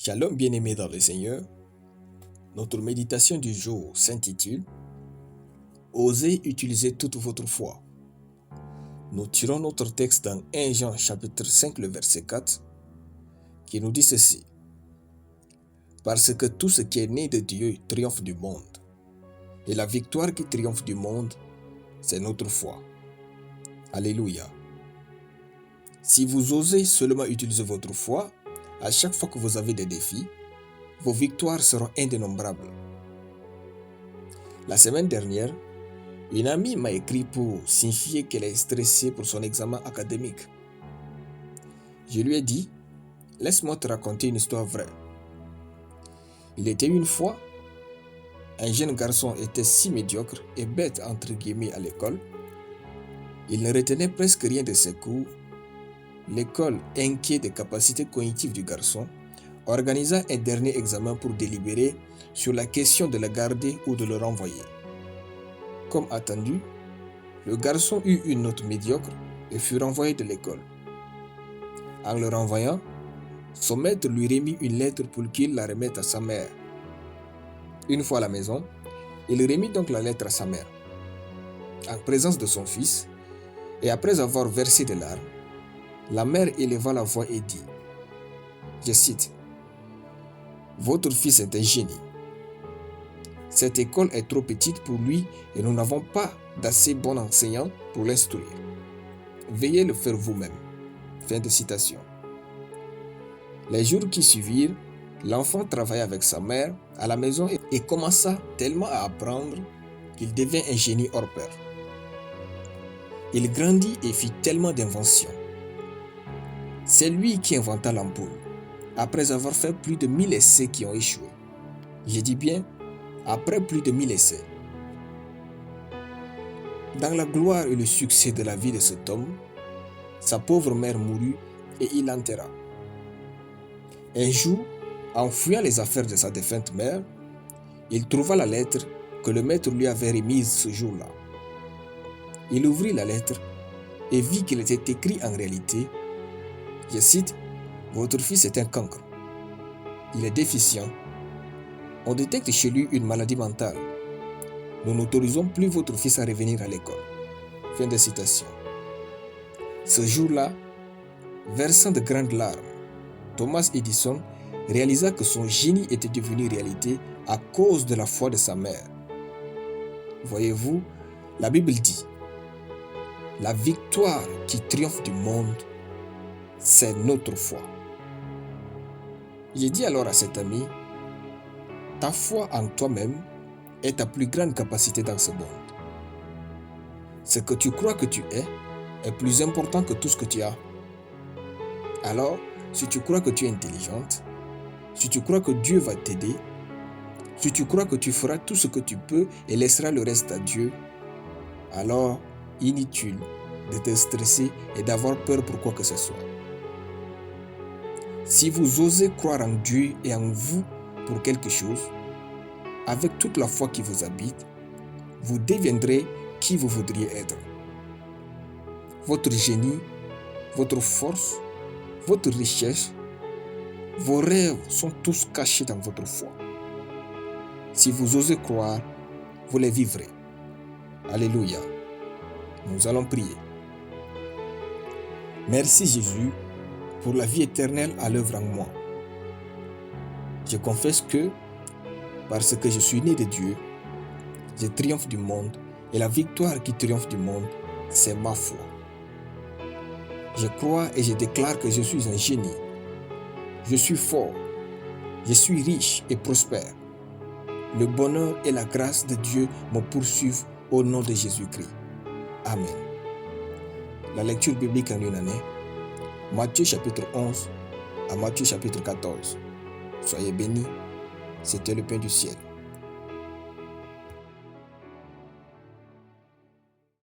Shalom bien-aimés dans le Seigneur, notre méditation du jour s'intitule « Osez utiliser toute votre foi ». Nous tirons notre texte dans 1 Jean chapitre 5, le verset 4, qui nous dit ceci. « Parce que tout ce qui est né de Dieu triomphe du monde, et la victoire qui triomphe du monde, c'est notre foi. » Alléluia. Si vous osez seulement utiliser votre foi, à chaque fois que vous avez des défis, vos victoires seront indénombrables. La semaine dernière, une amie m'a écrit pour signifier qu'elle est stressée pour son examen académique. Je lui ai dit, laisse-moi te raconter une histoire vraie. Il était une fois, un jeune garçon était si médiocre et bête entre guillemets à l'école. Il ne retenait presque rien de ses cours. L'école, inquiet des capacités cognitives du garçon, organisa un dernier examen pour délibérer sur la question de le garder ou de le renvoyer. Comme attendu, le garçon eut une note médiocre et fut renvoyé de l'école. En le renvoyant, son maître lui remit une lettre pour qu'il la remette à sa mère. Une fois à la maison, il remit donc la lettre à sa mère. En présence de son fils, et après avoir versé des larmes, la mère éleva la voix et dit, je cite, « Votre fils est un génie. Cette école est trop petite pour lui et nous n'avons pas d'assez bons enseignants pour l'instruire. Veuillez le faire vous-même. » Fin de citation. Les jours qui suivirent, l'enfant travailla avec sa mère à la maison et commença tellement à apprendre qu'il devint un génie hors pair. Il grandit et fit tellement d'inventions. C'est lui qui inventa l'ampoule, après avoir fait plus de 1000 essais qui ont échoué. Je dis bien, après plus de 1000 essais. Dans la gloire et le succès de la vie de cet homme, sa pauvre mère mourut et il l'enterra. Un jour, en fouillant les affaires de sa défunte mère, il trouva la lettre que le maître lui avait remise ce jour-là. Il ouvrit la lettre et vit qu'il était écrit en réalité, je cite, « Votre fils est un cancre. Il est déficient. On détecte chez lui une maladie mentale. Nous n'autorisons plus votre fils à revenir à l'école. » Fin de citation. Ce jour-là, versant de grandes larmes, Thomas Edison réalisa que son génie était devenu réalité à cause de la foi de sa mère. Voyez-vous, la Bible dit, « La victoire qui triomphe du monde, c'est notre foi. » J'ai dit alors à cet ami, ta foi en toi-même est ta plus grande capacité dans ce monde. Ce que tu crois que tu est plus important que tout ce que tu as. Alors, si tu crois que tu es intelligente, si tu crois que Dieu va t'aider, si tu crois que tu feras tout ce que tu peux et laisseras le reste à Dieu, alors inutile de te stresser et d'avoir peur pour quoi que ce soit. Si vous osez croire en Dieu et en vous pour quelque chose, avec toute la foi qui vous habite, vous deviendrez qui vous voudriez être. Votre génie, votre force, votre richesse, vos rêves sont tous cachés dans votre foi. Si vous osez croire, vous les vivrez. Alléluia. Nous allons prier. Merci Jésus pour la vie éternelle à l'œuvre en moi. Je confesse que, parce que je suis né de Dieu, je triomphe du monde et la victoire qui triomphe du monde, c'est ma foi. Je crois et je déclare que je suis un génie. Je suis fort. Je suis riche et prospère. Le bonheur et la grâce de Dieu me poursuivent au nom de Jésus-Christ. Amen. La lecture biblique en une année, Matthieu chapitre 11 à Matthieu chapitre 14. Soyez bénis, c'était le pain du ciel.